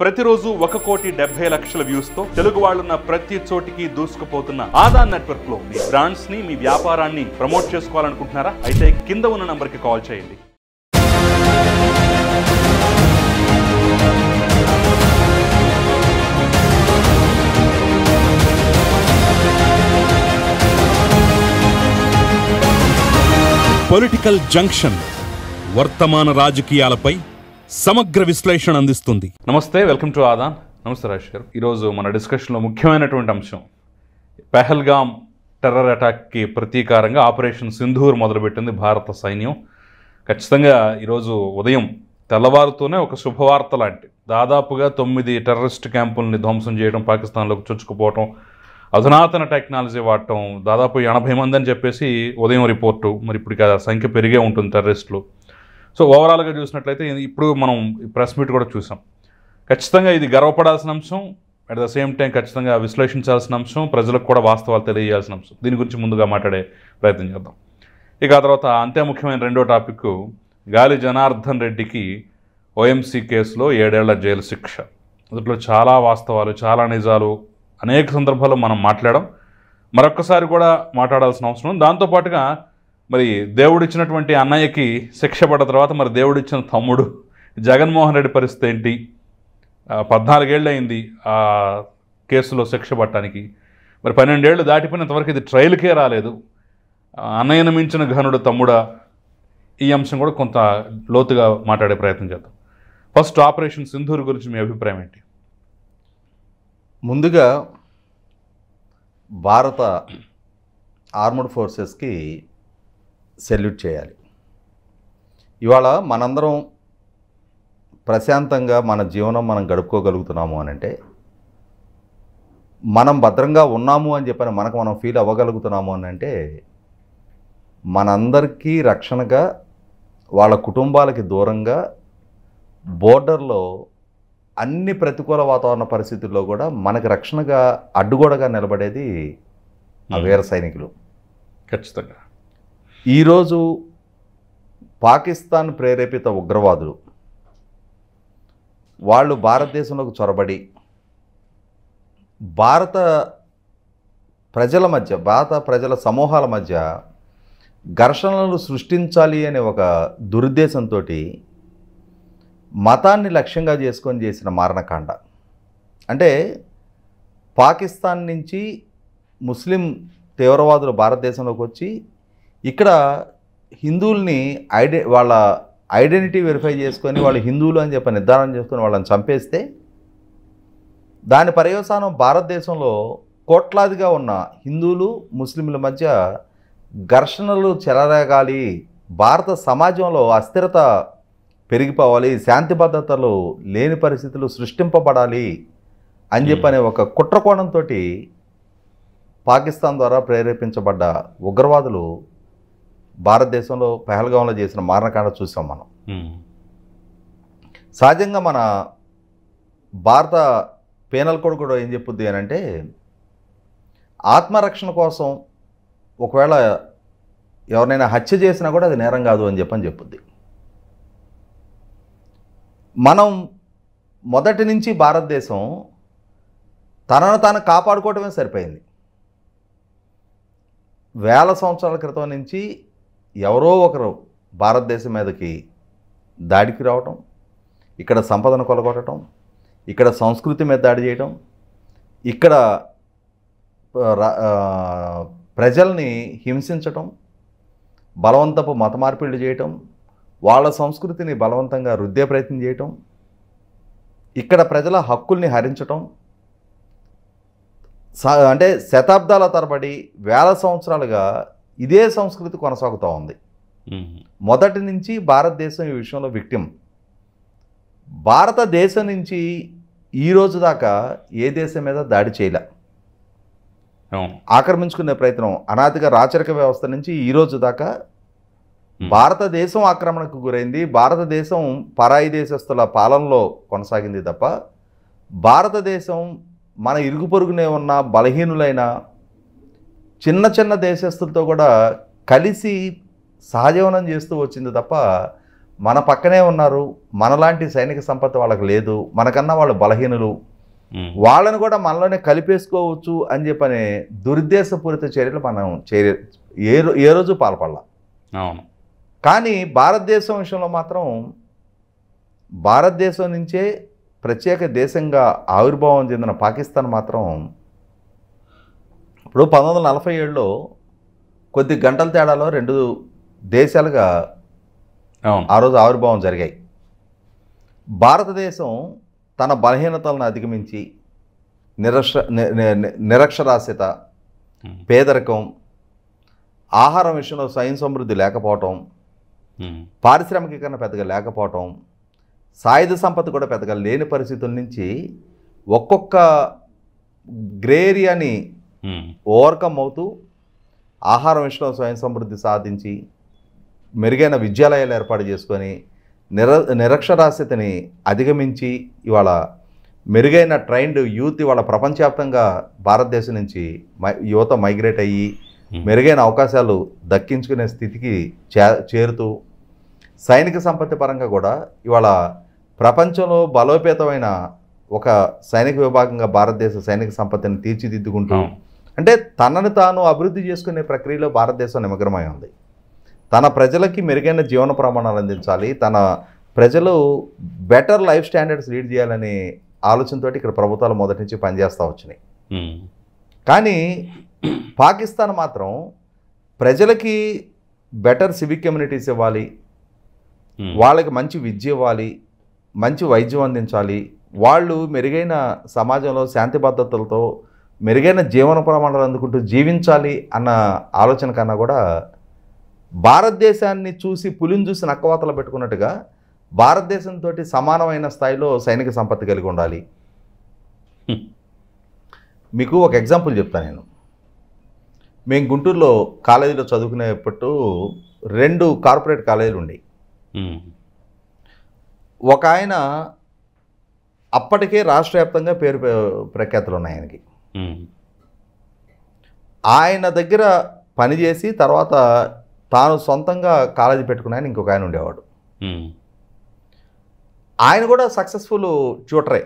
ప్రతిరోజు 1,70,00,000 వ్యూస్ తో తెలుగు వాళ్ళున్న ప్రతి చోటికి దూసుకుపోతున్న ఆదాన్ నెట్వర్క్ లో మీ బ్రాండ్స్ ని మీ వ్యాపారాన్ని ప్రమోట్ చేసుకోవాలనుకుంటున్నారా? అయితే కింద ఉన్న నంబర్ కి కాల్ చేయండి. పొలిటికల్ జంక్షన్ వర్తమాన రాజకీయాలపై సమగ్ర విశ్లేషణ అందిస్తుంది. నమస్తే, వెల్కమ్ టు ఆదాన్. నమస్తే రాజేష్ గారు. ఈరోజు మన డిస్కషన్లో ముఖ్యమైనటువంటి అంశం పెహల్గాం టెర్రర్ అటాక్కి ప్రతీకారంగా ఆపరేషన్ సింధూర్ మొదలుపెట్టింది భారత సైన్యం. ఖచ్చితంగా ఈరోజు ఉదయం తెల్లవారుతూనే ఒక శుభవార్త లాంటి దాదాపుగా 9 టెర్రరిస్ట్ క్యాంపుల్ని ధ్వంసం చేయడం, పాకిస్తాన్లోకి చొచ్చుకుపోవటం, అధునాతన టెక్నాలజీ వాడటం, దాదాపు 80 మంది అని చెప్పేసి ఉదయం రిపోర్టు. మరి ఇప్పుడు ఆ సంఖ్య పెరిగే ఉంటుంది టెర్రరిస్టులు. సో ఓవరాల్గా చూసినట్లయితే ఇప్పుడు మనం ప్రెస్ మీట్ కూడా చూసాం. ఖచ్చితంగా ఇది గర్వపడాల్సిన అంశం, అట్ ద సేమ్ టైం ఖచ్చితంగా విశ్లేషించాల్సిన అంశం, ప్రజలకు కూడా వాస్తవాలు తెలియజేయాల్సిన అంశం. దీని గురించి ముందుగా మాట్లాడే ప్రయత్నం చేద్దాం. ఇక ఆ తర్వాత అంతే ముఖ్యమైన రెండో టాపిక్, గాలి జనార్దన్ రెడ్డికి ఓఎంసీ కేసులో 7 ఏళ్ల జైలు శిక్ష. అందులో చాలా వాస్తవాలు, చాలా నిజాలు అనేక సందర్భాల్లో మనం మాట్లాడాం, మరొక్కసారి కూడా మాట్లాడాల్సిన అవసరం. దాంతోపాటుగా మరి దేవుడిచ్చినటువంటి అన్నయ్యకి శిక్ష పడ్డ తర్వాత మరి దేవుడిచ్చిన తమ్ముడు జగన్మోహన్ రెడ్డి పరిస్థితి ఏంటి? 14 ఏళ్ళు అయింది ఆ కేసులో శిక్ష పట్టడానికి. మరి 12 ఏళ్ళు దాటిపోయినంతవరకు ఇది ట్రయల్కే రాలేదు. అన్నయ్యను మించిన ఘనుడు తమ్ముడా? ఈ అంశం కూడా కొంత లోతుగా మాట్లాడే ప్రయత్నం చేద్దాం. ఫస్ట్ ఆపరేషన్ సింధూర్ గురించి మీ అభిప్రాయం ఏంటి? ముందుగా భారత ఆర్మడ్ ఫోర్సెస్కి సెల్యూట్ చేయాలి. ఇవాళ మనందరం ప్రశాంతంగా మన జీవనం మనం గడుపుకోగలుగుతున్నాము అని అంటే, మనం భద్రంగా ఉన్నాము అని చెప్పని మనకు మనం ఫీల్ అవ్వగలుగుతున్నాము అని అంటే, మనందరికీ రక్షణగా వాళ్ళ కుటుంబాలకి దూరంగా బోర్డర్లో అన్ని ప్రతికూల వాతావరణ పరిస్థితుల్లో కూడా మనకి రక్షణగా అడ్డుగోడగా నిలబడేది ఆ వీర సైనికులు. ఖచ్చితంగా ఈరోజు పాకిస్తాన్ ప్రేరేపిత ఉగ్రవాదులు వాళ్ళు భారతదేశంలోకి చొరబడి భారత ప్రజల సమూహాల మధ్య ఘర్షణలు సృష్టించాలి అనే ఒక దురుద్దేశంతో మతాన్ని లక్ష్యంగా చేసుకొని చేసిన మారణకాండ. అంటే పాకిస్తాన్ నుంచి ముస్లిం తీవ్రవాదులు భారతదేశంలోకి వచ్చి ఇక్కడ హిందువుల్ని వాళ్ళ ఐడెంటిటీ వెరిఫై చేసుకొని వాళ్ళు హిందువులు అని చెప్పి నిర్ధారణ చేసుకొని వాళ్ళని చంపేస్తే, దాని పర్యవసానం భారతదేశంలో కోట్లాదిగా ఉన్న హిందువులు ముస్లింల మధ్య ఘర్షణలు చెలరేగాలి, భారత సమాజంలో అస్థిరత పెరిగిపోవాలి, శాంతి భద్రతలు లేని పరిస్థితులు సృష్టింపబడాలి అని చెప్పనే ఒక కుట్రకోణంతో పాకిస్తాన్ ద్వారా ప్రేరేపించబడ్డ ఉగ్రవాదులు భారతదేశంలో పెహల్గాంలో చేసిన మారణకాండ చూసాం మనం. సహజంగా మన భారత పీనల్ కోడ్ కూడా ఏం చెప్పుద్ది అని అంటే, ఆత్మరక్షణ కోసం ఒకవేళ ఎవరినైనా హత్య చేసినా కూడా అది నేరం కాదు అని చెప్పుద్ది. మనం మొదటి నుంచి భారతదేశం తనను తాను కాపాడుకోవటమే సరిపోయింది. వేల సంవత్సరాల క్రితం నుంచి ఎవరో ఒకరు భారతదేశం మీదకి దాడికి రావటం, ఇక్కడ సంపదను కొలగొట్టడం, ఇక్కడ సంస్కృతి మీద దాడి చేయటం, ఇక్కడ ప్రజల్ని హింసించటం, బలవంతపు మత మార్పిళ్ళు చేయటం, వాళ్ళ సంస్కృతిని బలవంతంగా రుద్దే ప్రయత్నం చేయటం, ఇక్కడ ప్రజల హక్కుల్ని హరించటం, అంటే శతాబ్దాల తరబడి వేల సంవత్సరాలుగా ఇదే సంస్కృతి కొనసాగుతూ ఉంది. మొదటి నుంచి భారతదేశం ఈ విషయంలో విక్టిమ్. భారతదేశం నుంచి ఈరోజు దాకా ఏ దేశం మీద దాడి చేయలే, ఆక్రమించుకునే ప్రయత్నం అనాదిగా రాచరిక వ్యవస్థ నుంచి ఈరోజు దాకా భారతదేశం ఆక్రమణకు గురైంది. భారతదేశం పరాయి దేశస్తుల పాలనలో కొనసాగింది తప్ప భారతదేశం మన ఇరుగు పొరుగునే ఉన్న బలహీనులైన చిన్న చిన్న దేశస్తులతో కూడా కలిసి సహజీవనం చేస్తూ వచ్చింది తప్ప మన పక్కనే ఉన్నారు, మనలాంటి సైనిక సంపత్తి వాళ్ళకి లేదు, మనకన్నా వాళ్ళు బలహీనులు, వాళ్ళని కూడా మనలోనే కలిపేసుకోవచ్చు అని చెప్పనే దురుద్దేశపూరిత చర్యలు మనం ఏ రోజు పాల్పడలా. అవును. కానీ భారతదేశం విషయంలో మాత్రం భారతదేశం నుంచే ప్రత్యేక దేశంగా ఆవిర్భావం చెందిన పాకిస్తాన్ మాత్రం ఇప్పుడు 1947లో కొద్ది గంటల తేడాలో 2 దేశాలుగా ఆ రోజు ఆవిర్భావం జరిగాయి. భారతదేశం తన బలహీనతలను అధిగమించి నిరక్షరాస్యత, పేదరికం, ఆహారం విషయంలో స్వయం సమృద్ధి లేకపోవటం, పారిశ్రామికీకరణ పెద్దగా లేకపోవటం, సాయుధ సంపత్తి కూడా పెద్దగా లేని పరిస్థితుల నుంచి ఒక్కొక్క గ్రే ఏరియాని ఓవర్కమ్ అవుతూ ఆహారం విషయంలో స్వయం సమృద్ధి సాధించి మెరుగైన విద్యాలయాలు ఏర్పాటు చేసుకొని నిరక్షరాస్యతని అధిగమించి ఇవాళ మెరుగైన ట్రైన్డ్ యూత్ ఇవాళ ప్రపంచవ్యాప్తంగా భారతదేశం నుంచి యువత మైగ్రేట్ అయ్యి మెరుగైన అవకాశాలు దక్కించుకునే స్థితికి చేరుతూ సైనిక సంపత్తి పరంగా కూడా ఇవాళ ప్రపంచంలో బలోపేతమైన ఒక సైనిక విభాగంగా భారతదేశ సైనిక సంపత్తిని తీర్చిదిద్దుకుంటూ అంటే తనను తాను అభివృద్ధి చేసుకునే ప్రక్రియలో భారతదేశం నిమగ్నమై ఉంది. తన ప్రజలకి మెరుగైన జీవన ప్రమాణాలు అందించాలి, తన ప్రజలు బెటర్ లైఫ్ స్టాండర్డ్స్ లీడ్ చేయాలనే ఆలోచనతో ఇక్కడ ప్రభుత్వాలు మొదటి నుంచి పనిచేస్తూ వచ్చినాయి. కానీ పాకిస్తాన్ మాత్రం ప్రజలకి బెటర్ సివిక్ కమ్యూనిటీస్ ఇవ్వాలి, వాళ్ళకి మంచి విద్య ఇవ్వాలి, మంచి వైద్యం అందించాలి, వాళ్ళు మెరుగైన సమాజంలో శాంతి భద్రతలతో మెరుగైన జీవన ప్రమాణాలు అందుకుంటూ జీవించాలి అన్న ఆలోచన కన్నా కూడా భారతదేశాన్ని చూసి పులిని చూసి నక్కవాతలు పెట్టుకున్నట్టుగా భారతదేశంతో సమానమైన స్థాయిలో సైనిక సంపత్తి కలిగి ఉండాలి. మీకు ఒక ఎగ్జాంపుల్ చెప్తాను నేను. మేము గుంటూరులో కాలేజీలో చదువుకునేటప్పుడు 2 కార్పొరేట్ కాలేజీలు ఉండేవి. ఒక ఆయన అప్పటికే రాష్ట్ర వ్యాప్తంగా పేరు ప్రఖ్యాతులు ఉన్నాయి ఆయనకి. ఆయన దగ్గర పనిచేసి తర్వాత తాను సొంతంగా కాలేజీ పెట్టుకున్న ఆయన ఇంకొక ఆయన ఉండేవాడు. ఆయన కూడా సక్సెస్ఫుల్ ట్యూటరే,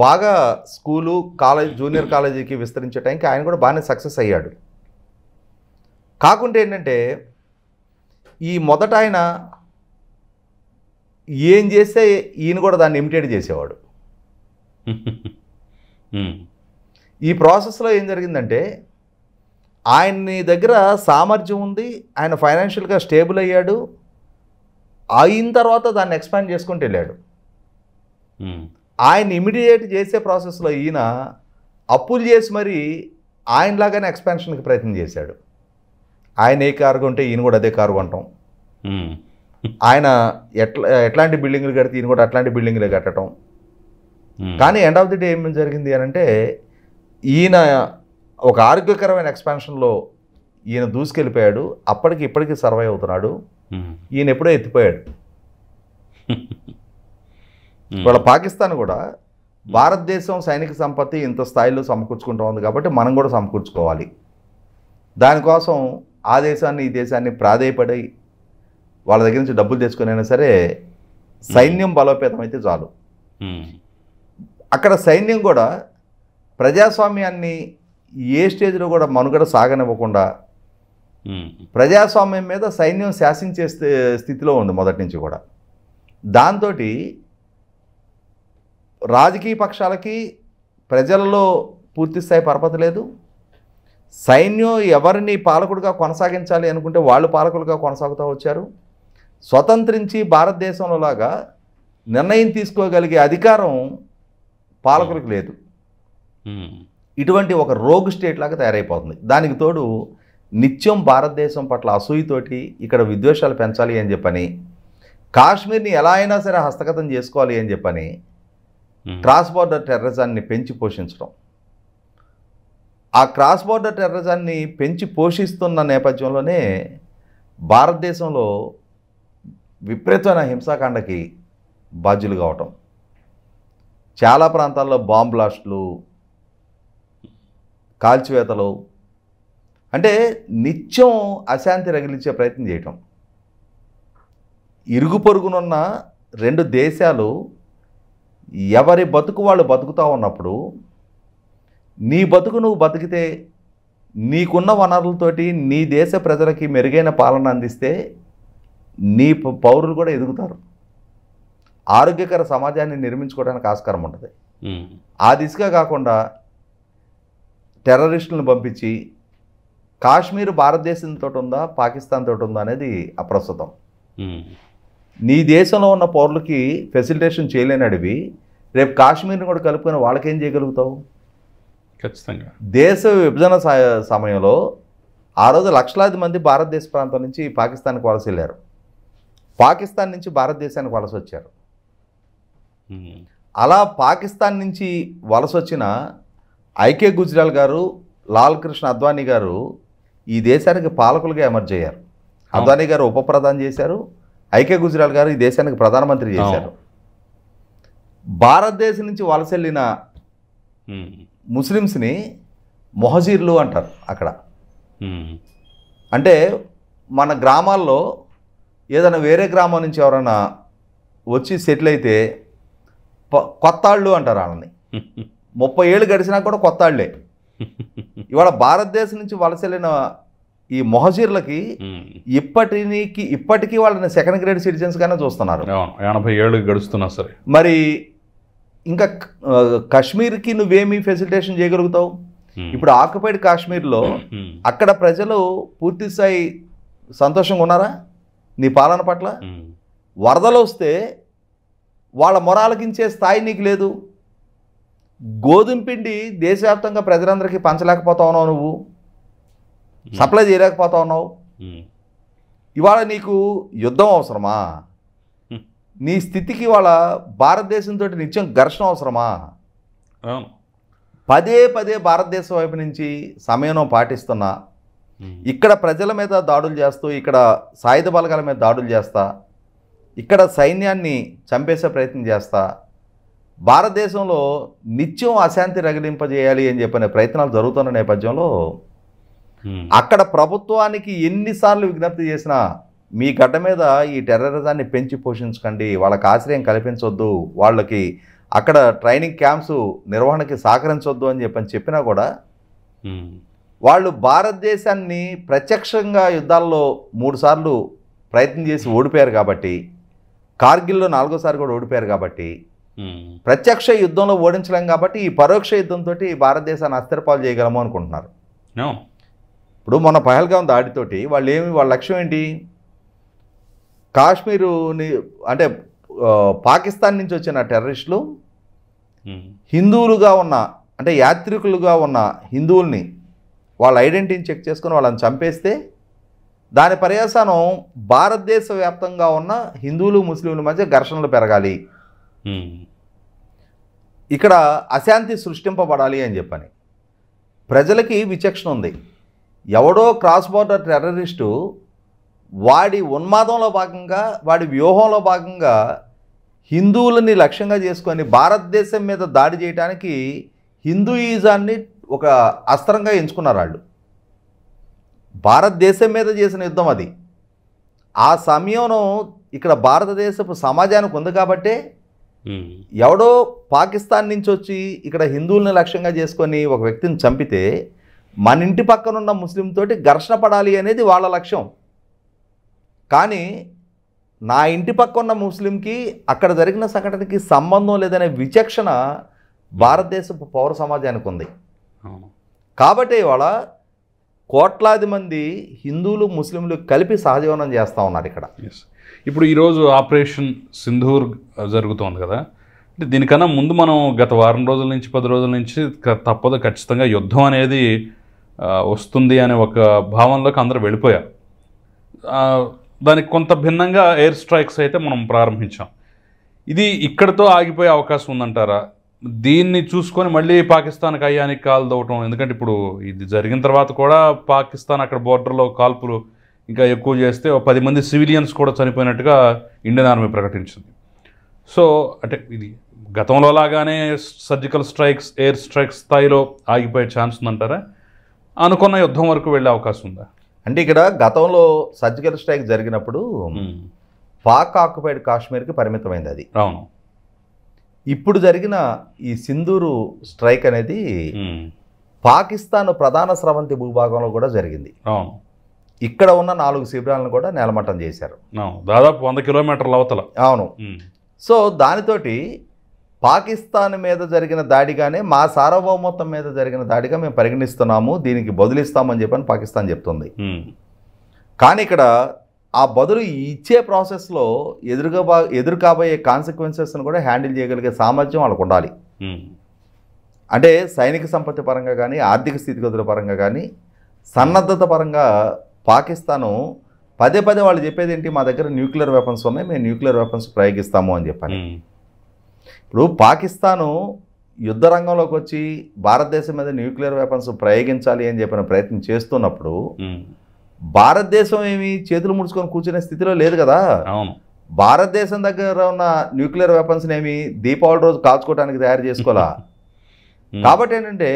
బాగా స్కూలు కాలేజ్ జూనియర్ కాలేజీకి విస్తరించే టైంకి ఆయన కూడా బాగానే సక్సెస్ అయ్యాడు. కాకుంటే ఏంటంటే ఈ మొదట ఆయన ఏం చేస్తే ఈయన కూడా దాన్ని ఇమిటేట్ చేసేవాడు. ఈ ప్రాసెస్లో ఏం జరిగిందంటే ఆయన్ని దగ్గర సామర్థ్యం ఉంది, ఆయన ఫైనాన్షియల్గా స్టేబుల్ అయ్యాడు, అయిన తర్వాత దాన్ని ఎక్స్పాండ్ చేసుకుంటూ వెళ్ళాడు. ఆయన ఇమిడియేట్ చేసే ప్రాసెస్లో ఈయన అప్పులు చేసి మరి ఆయనలాగానే ఎక్స్పాన్షన్కి ప్రయత్నం చేశాడు. ఆయన ఏ కారు కొంటే ఈయన కూడా అదే కారు కొంటాం, ఆయన ఎట్లాంటి బిల్డింగ్లు కడితే ఈయన కూడా అట్లాంటి బిల్డింగ్లు కట్టడం. కానీ ఎండ్ ఆఫ్ ది డే ఏం జరిగింది అని అంటే ఈయన ఒక ఆరోగ్యకరమైన ఎక్స్పాన్షన్లో ఈయన దూసుకెళ్ళిపోయాడు. అప్పటికి ఇప్పటికీ సర్వైవ్ అవుతున్నాడు. ఈయన ఎప్పుడో ఎత్తిపోయాడు. ఇవాళ పాకిస్తాన్ కూడా భారతదేశం సైనిక సంపత్తి ఇంత స్థాయిలో సమకూర్చుకుంటూ ఉంది కాబట్టి మనం కూడా సమకూర్చుకోవాలి. దానికోసం ఆ దేశాన్ని ఈ దేశాన్ని ప్రాధేయపడి వాళ్ళ దగ్గర నుంచి డబ్బులు తెచ్చుకునైనా సరే సైన్యం బలోపేతం అయితే చాలు. అక్కడ సైన్యం కూడా ప్రజాస్వామ్యాన్ని ఏ స్టేజ్లో కూడా మనుగడ సాగనివ్వకుండా ప్రజాస్వామ్యం మీద సైన్యం శాసించే స్థితిలో ఉంది మొదటి నుంచి కూడా. దాంతో రాజకీయ పక్షాలకి ప్రజలలో పూర్తిస్థాయి పరపతి లేదు. సైన్యం ఎవరిని పాలకుడిగా కొనసాగించాలి అనుకుంటే వాళ్ళు పాలకులుగా కొనసాగుతూ వచ్చారు. స్వతంత్రించి భారతదేశంలో లాగా నిర్ణయం తీసుకోగలిగే అధికారం పాలకులకు లేదు. ఇటువంటి ఒక రోగ్ స్టేట్ లాగా తయారైపోతుంది. దానికి తోడు నిత్యం భారతదేశం పట్ల అసూయతోటి ఇక్కడ విద్వేషాలు పెంచాలి అని చెప్పని, కాశ్మీర్ని ఎలా అయినా సరే హస్తగతం చేసుకోవాలి అని చెప్పని క్రాస్ బోర్డర్ టెర్రరిజాన్ని పెంచి పోషించడం. ఆ క్రాస్ బోర్డర్ టెర్రరిజాన్ని పెంచి పోషిస్తున్న నేపథ్యంలోనే భారతదేశంలో విపరీతమైన హింసాకాండకి బాధ్యులు కావటం, చాలా ప్రాంతాల్లో బాంబ్ బ్లాస్టులు, కాల్చివేతలు, అంటే నిత్యం అశాంతి రగిలించే ప్రయత్నం చేయటం. ఇరుగు పొరుగునున్న రెండు దేశాలు ఎవరి బతుకు వాళ్ళు బతుకుతూ ఉన్నప్పుడు నీ బతుకు నువ్వు బతికితే నీకున్న వనరులతోటి నీ దేశ ప్రజలకి మెరుగైన పాలన అందిస్తే నీ పౌరులు కూడా ఎదుగుతారు, ఆరోగ్యకర సమాజాన్ని నిర్మించుకోవడానికి ఆస్కారం ఉంటుంది. ఆ దిశగా కాకుండా టెర్రరిస్టులను పంపించి కాశ్మీర్ భారతదేశంతో ఉందా పాకిస్తాన్ తోటి ఉందా అనేది అప్రస్తుతం. నీ దేశంలో ఉన్న పౌరులకి ఫెసిలిటేషన్ చేయలేనడివి రేపు కాశ్మీర్ని కూడా కలుపుకొని వాళ్ళకేం చేయగలుగుతావు? ఖచ్చితంగా దేశ విభజన సమయంలో ఆ రోజు లక్షలాది మంది భారతదేశ ప్రాంతం నుంచి పాకిస్తాన్కి వలస వెళ్ళారు, పాకిస్తాన్ నుంచి భారతదేశానికి వలస వచ్చారు. అలా పాకిస్తాన్ నుంచి వలస వచ్చిన ఐకే గుజ్రాల్ గారు, లాల్ కృష్ణ అద్వానీ గారు ఈ దేశానికి పాలకులుగా ఎమర్జ్ అయ్యారు. అద్వానీ గారు ఉప ప్రధాని చేశారు, ఐకే గుజ్రాల్ గారు ఈ దేశానికి ప్రధానమంత్రి చేశారు. భారతదేశం నుంచి వలస వెళ్ళిన ముస్లిమ్స్ని మొహజీర్లు అంటారు అక్కడ. అంటే మన గ్రామాల్లో ఏదైనా వేరే గ్రామం నుంచి ఎవరైనా వచ్చి సెటిల్ అయితే కొత్తాళ్ళు అంటారు వాళ్ళని. 30 ఏళ్ళు గడిచినా కూడా కొత్తాళ్లే. ఇవాళ భారతదేశం నుంచి వలస వెళ్ళిన ఈ మొహజీర్లకి ఇప్పటికీ వాళ్ళని సెకండ్ గ్రేడ్ సిటిజన్స్గానే చూస్తున్నారు. 80 ఏళ్ళు గడుస్తున్నా సరే. మరి ఇంకా కాశ్మీర్కి నువ్వేమీ ఫెసిలిటేషన్ చేయగలుగుతావు? ఇప్పుడు ఆక్యుపైడ్ కాశ్మీర్లో అక్కడ ప్రజలు పూర్తి స్థాయి సంతోషంగా ఉన్నారా నీ పాలన పట్ల? వరదలు వస్తే వాళ్ళ మొరాలకించే స్థాయి నీకు లేదు. గోధుమ పిండి దేశవ్యాప్తంగా ప్రజలందరికీ పంచలేకపోతా ఉన్నావు, నువ్వు సప్లై చేయలేకపోతా ఉన్నావు. ఇవాళ నీకు యుద్ధం అవసరమా? నీ స్థితికి వాళ్ళ భారతదేశంతో నిత్యం ఘర్షణ అవసరమా? పదే భారతదేశం వైపు నుంచి సమయం పాటిస్తున్నా, ఇక్కడ ప్రజల మీద దాడులు చేస్తూ, ఇక్కడ సాయుధ బలగాల మీద దాడులు చేస్తా, ఇక్కడ సైన్యాన్ని చంపేసే ప్రయత్నం చేస్తా, భారతదేశంలో నిత్యం అశాంతి రగిలింపజేయాలి అని చెప్పిన ప్రయత్నాలు జరుగుతున్న నేపథ్యంలో అక్కడ ప్రభుత్వానికి ఎన్నిసార్లు విజ్ఞప్తి చేసినా మీ గడ్డ మీద ఈ టెర్రరిజాన్ని పెంచి పోషించకండి, వాళ్ళకి ఆశ్రయం కల్పించొద్దు, వాళ్ళకి అక్కడ ట్రైనింగ్ క్యాంప్స్ నిర్వహణకి సహకరించొద్దు అని చెప్పినా కూడా వాళ్ళు భారతదేశాన్ని ప్రత్యక్షంగా యుద్ధాల్లో 3 సార్లు ప్రయత్నం చేసి ఓడిపోయారు కాబట్టి, కార్గిల్లో 4వ సారి కూడా ఓడిపోయారు కాబట్టి, ప్రత్యక్ష యుద్ధంలో ఓడించలేం కాబట్టి ఈ పరోక్ష యుద్ధంతో భారతదేశాన్ని అస్థిరపాలు చేయగలము అనుకుంటున్నారు. ఇప్పుడు మొన్న పహల్గాం దాడితోటి వాళ్ళ లక్ష్యం ఏంటి? కాశ్మీరుని అంటే పాకిస్తాన్ నుంచి వచ్చిన టెర్రరిస్టులు హిందువులుగా ఉన్న అంటే యాత్రికులుగా ఉన్న హిందువుల్ని వాళ్ళ ఐడెంటిటీని చెక్ చేసుకుని వాళ్ళని చంపేస్తే దాని పర్యవసానం భారతదేశ వ్యాప్తంగా ఉన్న హిందువులు ముస్లింల మధ్య ఘర్షణలు పెరగాలి, ఇక్కడ అశాంతి సృష్టింపబడాలి అని చెప్పని ప్రజలకి విచక్షణ ఉంది. ఎవడో క్రాస్ బోర్డర్ టెర్రరిస్టు వాడి ఉన్మాదంలో భాగంగా, వాడి వ్యూహంలో భాగంగా హిందువులని లక్ష్యంగా చేసుకొని భారతదేశం మీద దాడి చేయడానికి హిందూయిజాన్ని ఒక అస్త్రంగా ఎంచుకున్నారు వాళ్ళు. భారతదేశం మీద చేసిన యుద్ధం అది. ఆ సమయంలో ఇక్కడ భారతదేశపు సమాజానికి ఉంది కాబట్టే ఎవడో పాకిస్తాన్ నుంచి వచ్చి ఇక్కడ హిందువుల్ని లక్ష్యంగా చేసుకొని ఒక వ్యక్తిని చంపితే మన ఇంటి పక్కనున్న ముస్లిం తోటి ఘర్షణ పడాలి అనేది వాళ్ళ లక్ష్యం. కానీ నా ఇంటి పక్కన ముస్లింకి అక్కడ జరిగిన సంఘటనకి సంబంధం లేదనే విచక్షణ భారతదేశపు పౌర సమాజానికి ఉంది. కాబట్టి ఇవాళ కోట్లాది మంది హిందువులు ముస్లింలు కలిపి సహజీవనం చేస్తూ ఉన్నారు ఇక్కడ. ఇప్పుడు ఈరోజు ఆపరేషన్ సింధూర్ జరుగుతోంది కదా, అంటే దీనికన్నా ముందు మనం గత వారం రోజుల నుంచి 10 రోజుల నుంచి తప్పదు ఖచ్చితంగా యుద్ధం అనేది వస్తుంది అనే ఒక భావనలోకి అందరూ వెళ్ళిపోయారు. దానికి కొంత భిన్నంగా ఎయిర్ స్ట్రైక్స్ అయితే మనం ప్రారంభించాం. ఇది ఇక్కడితో ఆగిపోయే అవకాశం ఉందంటారా? దీన్ని చూసుకొని మళ్ళీ పాకిస్తాన్కి అయ్యానికి కాలు దవ్వటం, ఎందుకంటే ఇప్పుడు ఇది జరిగిన తర్వాత కూడా పాకిస్తాన్ అక్కడ బోర్డర్లో కాల్పులు ఇంకా ఎక్కువ చేస్తే 10 మంది సివిలియన్స్ కూడా చనిపోయినట్టుగా ఇండియన్ ఆర్మీ ప్రకటించింది. సో అంటే ఇది గతంలో లాగానే సర్జికల్ స్ట్రైక్స్, ఎయిర్ స్ట్రైక్స్ స్థాయిలో ఆగిపోయే ఛాన్స్ ఉందంటారా? అనుకున్న యుద్ధం వరకు వెళ్ళే అవకాశం ఉందా? అంటే ఇక్కడ గతంలో సర్జికల్ స్ట్రైక్ జరిగినప్పుడు పాక్ ఆక్యుపైడ్ కాశ్మీర్కి పరిమితమైంది అది. అవును. ఇప్పుడు జరిగిన ఈ సింధూరు స్ట్రైక్ అనేది పాకిస్తాన్ ప్రధాన స్రవంతి భూభాగంలో కూడా జరిగింది. అవును. ఇక్కడ ఉన్న 4 శిబిరాలను కూడా నేలమట్టం చేశారు. దాదాపు 100 కిలోమీటర్ల అవతల. అవును. సో దానితోటి పాకిస్తాన్ మీద జరిగిన దాడిగానే మా సార్వభౌమత్వం మీద జరిగిన దాడిగా మేము పరిగణిస్తున్నాము, దీనికి బదులిస్తామని చెప్పని పాకిస్తాన్ చెప్తుంది. కానీ ఇక్కడ ఆ బదులు ఇచ్చే ప్రాసెస్లో ఎదురు కాబోయే కాన్సిక్వెన్సెస్ను కూడా హ్యాండిల్ చేయగలిగే సామర్థ్యం వాళ్ళకు ఉండాలి. అంటే సైనిక సంపత్తి పరంగా కానీ, ఆర్థిక స్థితిగతుల పరంగా కానీ, సన్నద్ధత పరంగా పాకిస్తాను పదే వాళ్ళు చెప్పేది ఏంటి, మా దగ్గర న్యూక్లియర్ వెపన్స్ ఉన్నాయి, మేము న్యూక్లియర్ వెపన్స్ ప్రయోగిస్తాము అని చెప్పని. ఇప్పుడు పాకిస్తాను యుద్ధ రంగంలోకి వచ్చి భారతదేశం మీద న్యూక్లియర్ వెపన్స్ ప్రయోగించాలి అని చెప్పిన ప్రయత్నం చేస్తున్నప్పుడు భారతదేశం ఏమి చేతులు ముడుచుకొని కూర్చునే స్థితిలో లేదు కదా. భారతదేశం దగ్గర ఉన్న న్యూక్లియర్ వెపన్స్ని ఏమి దీపావళి రోజు కాల్చుకోవడానికి తయారు చేసుకోవాలా. కాబట్టి ఏంటంటే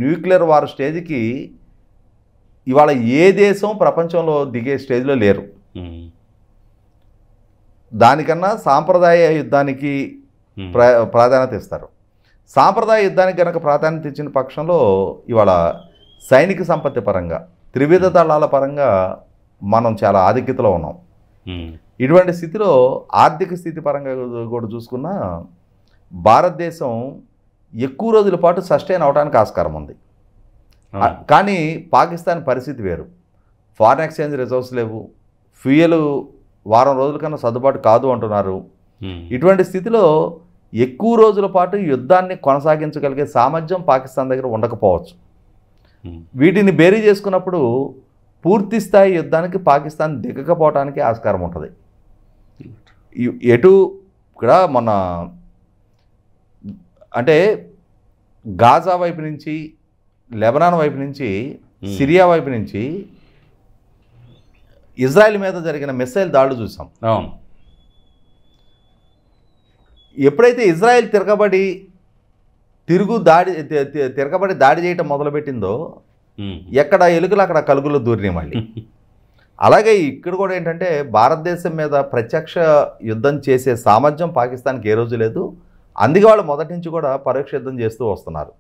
న్యూక్లియర్ వార్ స్టేజ్కి ఇవాళ ఏ దేశం ప్రపంచంలో దిగే స్టేజ్లో లేరు. దానికన్నా సాంప్రదాయ యుద్ధానికి ప్రాధాన్యత ఇస్తారు. సాంప్రదాయ యుద్ధానికి కనుక ప్రాధాన్యత ఇచ్చిన పక్షంలో ఇవాళ సైనిక సంపత్తి పరంగా, త్రివిధ దళాల పరంగా మనం చాలా ఆధిక్యతలో ఉన్నాం. ఇటువంటి స్థితిలో ఆర్థిక స్థితి పరంగా కూడా చూసుకున్నా భారతదేశం ఎక్కువ రోజుల పాటు సస్టైన్ అవడానికి ఆస్కారం ఉంది. కానీ పాకిస్తాన్ పరిస్థితి వేరు. ఫారెన్ ఎక్స్చేంజ్ రిజర్వ్స్ లేవు, ఫ్యూయల్ వారం రోజుల కన్నా సర్దుబాటు కాదు అంటున్నారు. ఇటువంటి స్థితిలో ఎక్కువ రోజుల పాటు యుద్ధాన్ని కొనసాగించగలిగే సామర్థ్యం పాకిస్తాన్ దగ్గర ఉండకపోవచ్చు. వీటిని బేరీ చేసుకున్నప్పుడు పూర్తి స్థాయి యుద్ధానికి పాకిస్తాన్ దిగకపోవడానికి ఆస్కారం ఉంటుంది. ఎటు ఇక్కడ మన అంటే గాజా వైపు నుంచి, లెబనాన్ వైపు నుంచి, సిరియా వైపు నుంచి ఇజ్రాయెల్ మీద జరిగిన మిస్సైల్ దాడులు చూసాం. ఎప్పుడైతే ఇజ్రాయెల్ తిరగబడి దాడి చేయటం మొదలుపెట్టిందో ఎక్కడ ఎలుకలు అక్కడ కలుగులు దూరినాయి మళ్ళీ. అలాగే ఇక్కడ కూడా ఏంటంటే భారతదేశం మీద ప్రత్యక్ష యుద్ధం చేసే సామర్థ్యం పాకిస్తాన్కి ఏ రోజు లేదు. అందుకే వాళ్ళు మొదటి నుంచి కూడా పరోక్ష యుద్ధం చేస్తూ వస్తున్నారు.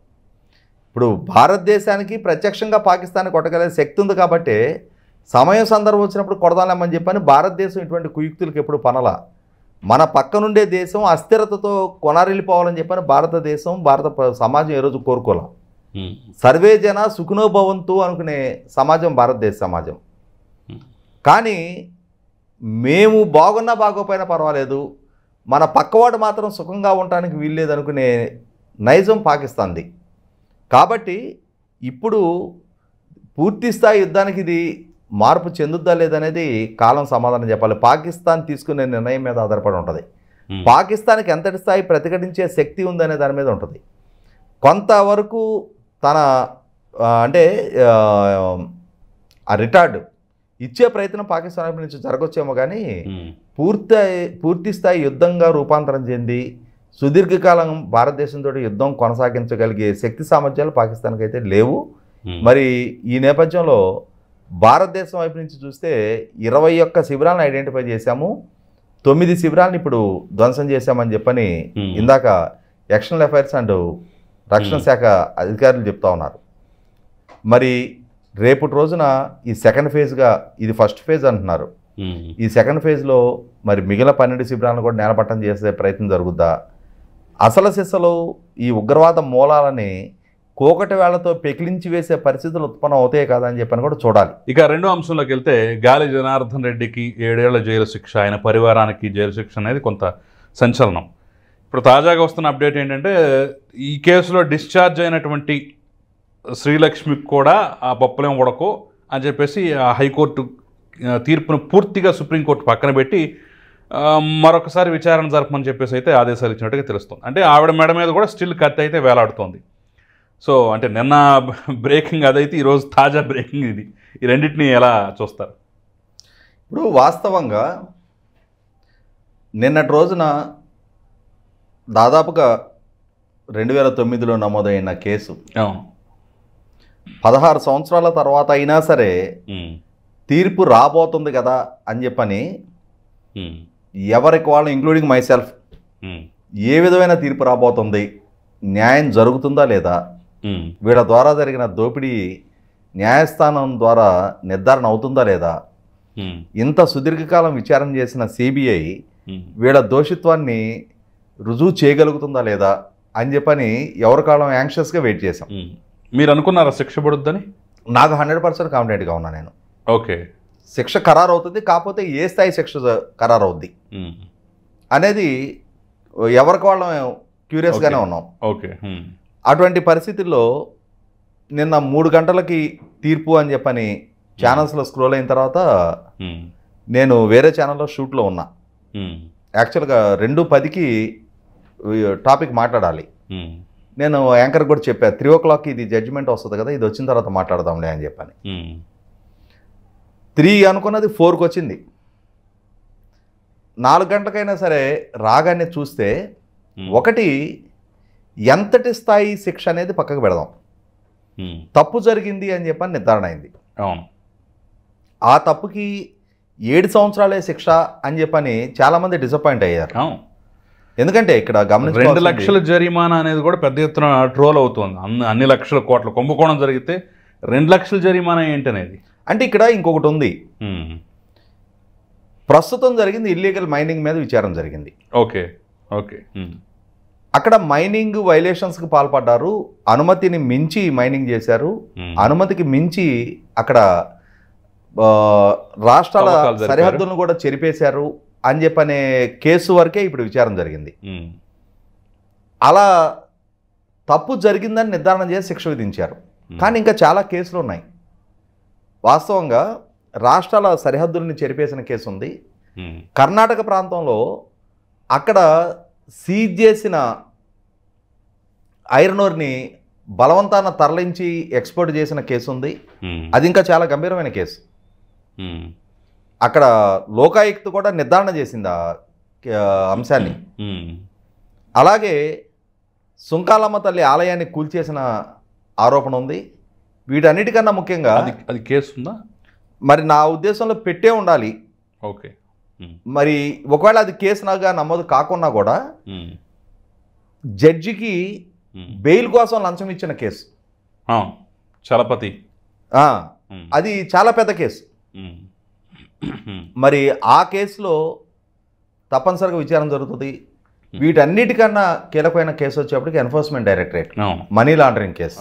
ఇప్పుడు భారతదేశానికి ప్రత్యక్షంగా పాకిస్తాన్ కొట్టగలిగే శక్తి ఉంది కాబట్టి సమయం సందర్భం వచ్చినప్పుడు కొడదాలేమని చెప్పని భారతదేశం ఇటువంటి కుయుక్తులకు ఎప్పుడు పనలా. మన పక్కనుండే దేశం అస్థిరతతో కొనారిల్లిపోవాలని చెప్పని భారతదేశం, భారత సమాజం ఏ రోజు కోరుకోలే. సర్వే జన సుఖనోభవంతు అనుకునే సమాజం భారతదేశ సమాజం. కానీ మేము బాగున్నా బాగోపోయినా పర్వాలేదు, మన పక్కవాడు మాత్రం సుఖంగా ఉండటానికి వీల్లేదు అనుకునే నైజం పాకిస్తాన్ది. కాబట్టి ఇప్పుడు పూర్తి స్థాయి యుద్ధానికి ఇది మార్పు చెందుద్దా లేదనేది కాలం సమాధానం చెప్పాలి. పాకిస్తాన్ తీసుకునే నిర్ణయం మీద ఆధారపడి ఉంటుంది. పాకిస్తాన్కి ఎంతటి స్థాయి ప్రతిఘటించే శక్తి ఉందనే దాని మీద ఉంటుంది. కొంతవరకు తన అంటే ఆ రిటార్డ్ ఇచ్చే ప్రయత్నం పాకిస్తాన్ వైపు నుంచి జరగొచ్చేమో, కానీ పూర్తి స్థాయి యుద్ధంగా రూపాంతరం చెంది సుదీర్ఘకాలం భారతదేశంతో యుద్ధం కొనసాగించగలిగే శక్తి సామర్థ్యాలు పాకిస్తాన్కి అయితే లేవు. మరి ఈ నేపథ్యంలో భారతదేశం వైపు నుంచి చూస్తే 21 శిబిరాలను ఐడెంటిఫై చేశాము, 9 శిబిరాలను ఇప్పుడు ధ్వంసం చేశామని చెప్పని ఇందాక ఎక్స్టర్నల్ అఫైర్స్ అండ్ రక్షణ శాఖ అధికారులు చెప్తా ఉన్నారు. మరి రేపటి రోజున ఈ సెకండ్ ఫేజ్గా, ఇది ఫస్ట్ ఫేజ్ అంటున్నారు, ఈ సెకండ్ ఫేజ్లో మరి మిగిలిన 12 శిబిరాలను కూడా నేలపట్టం చేసే ప్రయత్నం జరుగుద్దా? అసలు సిసలు ఈ ఉగ్రవాద మూలాలని కోకటి వేళ్లతో పెకిలించి వేసే పరిస్థితులు ఉత్పన్నం అవుతాయి కదా అని చెప్పని కూడా చూడాలి. ఇక రెండో అంశంలోకి వెళ్తే గాలి జనార్దన్ రెడ్డికి 7 ఏళ్ల జైలు శిక్ష, ఆయన పరివారానికి జైలు శిక్ష అనేది కొంత సంచలనం. ఇప్పుడు తాజాగా వస్తున్న అప్డేట్ ఏంటంటే ఈ కేసులో డిశ్చార్జ్ అయినటువంటి శ్రీలక్ష్మికి కూడా ఆ పప్పులేం ఉడకో అని చెప్పేసి ఆ హైకోర్టు తీర్పును పూర్తిగా సుప్రీంకోర్టు పక్కన పెట్టి మరొకసారి విచారణ జరపమని చెప్పేసి అయితే ఆదేశాలు ఇచ్చినట్టుగా తెలుస్తుంది. అంటే ఆవిడ మెడ మీద కూడా స్టిల్ కత్తి అయితే వేలాడుతోంది. సో అంటే నిన్న బ్రేకింగ్ అదైతే ఈరోజు తాజా బ్రేకింగ్ ఇది. ఈ రెండింటిని ఎలా చూస్తారు? ఇప్పుడు వాస్తవంగా నిన్నటి రోజున దాదాపుగా 2009లో నమోదైన కేసు 16 సంవత్సరాల తర్వాత అయినా సరే తీర్పు రాబోతుంది కదా అని చెప్పని ఎవరికి వాళ్ళు ఇంక్లూడింగ్ మై సెల్ఫ్ ఏ విధమైన తీర్పు రాబోతుంది, న్యాయం జరుగుతుందా లేదా, వీళ్ళ ద్వారా జరిగిన దోపిడీ న్యాయస్థానం ద్వారా నిర్ధారణ అవుతుందా లేదా, ఇంత సుదీర్ఘకాలం విచారణ చేసిన సిబిఐ వీళ్ళ దోషిత్వాన్ని రుజువు చేయగలుగుతుందా లేదా అని చెప్పని ఎవరి కాలం యాంగ్షియస్గా వెయిట్ చేశాం. మీరు అనుకున్నారా శిక్ష పడుద్దని? నాకు 100% కాన్ఫిడెంట్గా ఉన్నా నేను. ఓకే, శిక్ష ఖరారు అవుతుంది, కాకపోతే ఏ స్థాయి శిక్ష ఖరారు అవుద్ది అనేది ఎవరికి వాళ్ళం క్యూరియస్గానే ఉన్నాం. ఓకే, అటువంటి పరిస్థితుల్లో నిన్న 3 గంటలకి తీర్పు అని చెప్పని ఛానల్స్లో స్క్రోల్ అయిన తర్వాత నేను వేరే ఛానల్లో షూట్లో ఉన్నా. యాక్చువల్గా 2:10కి టాపిక్ మాట్లాడాలి. నేను యాంకర్ కూడా చెప్పా 3 o'clock ఇది జడ్జిమెంట్ వస్తుంది కదా, ఇది వచ్చిన తర్వాత మాట్లాడదాంలే అని చెప్పని. 3 అనుకున్నది 4కి వచ్చింది. 4 గంటలకైనా సరే రాగానే చూస్తే ఒకటి ఎంతటి స్థాయి శిక్ష అనేది పక్కకు పెడదాం, తప్పు జరిగింది అని చెప్పని నిర్ధారణ అయింది. ఆ తప్పుకి 7 సంవత్సరాలే శిక్ష అని చెప్పని చాలామంది డిసప్పాయింట్ అయ్యారు. ఎందుకంటే ఇక్కడ 2 లక్షల జరిమానా అనేది కూడా పెద్ద ఎత్తున ట్రోల్ అవుతుంది. అన్ని లక్షల కోట్ల కుంభకోణం జరిగితే 2 లక్షల జరిమానా ఏంటనేది. అంటే ఇక్కడ ఇంకొకటి ఉంది. ప్రస్తుతం జరిగింది ఇల్లీగల్ మైనింగ్ మీద విచారణ జరిగింది. ఓకే ఓకే, అక్కడ మైనింగ్ వైలేషన్స్కి పాల్పడ్డారు, అనుమతిని మించి మైనింగ్ చేశారు, అనుమతికి మించి అక్కడ రాష్ట్రాల సరిహద్దులను కూడా చెరిపేశారు అని చెప్పనే కేసు వరకే ఇప్పుడు విచారణ జరిగింది. అలా తప్పు జరిగిందని నిర్ధారణ చేసి శిక్ష విధించారు. కానీ ఇంకా చాలా కేసులు ఉన్నాయి. వాస్తవంగా రాష్ట్రాల సరిహద్దుల్ని చెరిపేసిన కేసు ఉంది. కర్ణాటక ప్రాంతంలో అక్కడ సీజ్ చేసిన ఐరన్ ఓర్ని బలవంతాన తరలించి ఎక్స్పోర్ట్ చేసిన కేసు ఉంది. అది ఇంకా చాలా గంభీరమైన కేసు. అక్కడ లోకాయుక్త కూడా నిర్ధారణ చేసింది ఆ అంశాన్ని. అలాగే సుంకాలమ్మ తల్లి ఆలయాన్ని కూల్చేసిన ఆరోపణ ఉంది. వీటన్నిటికన్నా ముఖ్యంగా అది కేసు ఉందా? మరి నా ఉద్దేశంలో పెట్టే ఉండాలి. ఓకే, మరి ఒకవేళ అది కేసుగా నమోదు కాకున్నా కూడా జడ్జికి బెయిల్ కోసం లంచం ఇచ్చిన కేసు చలపతి, అది చాలా పెద్ద కేసు. మరి ఆ కేసులో తప్పనిసరిగా విచారణ జరుగుతుంది. వీటన్నిటికన్నా కీలకమైన కేసు వచ్చేప్పటికి enforcement directorate money laundering case.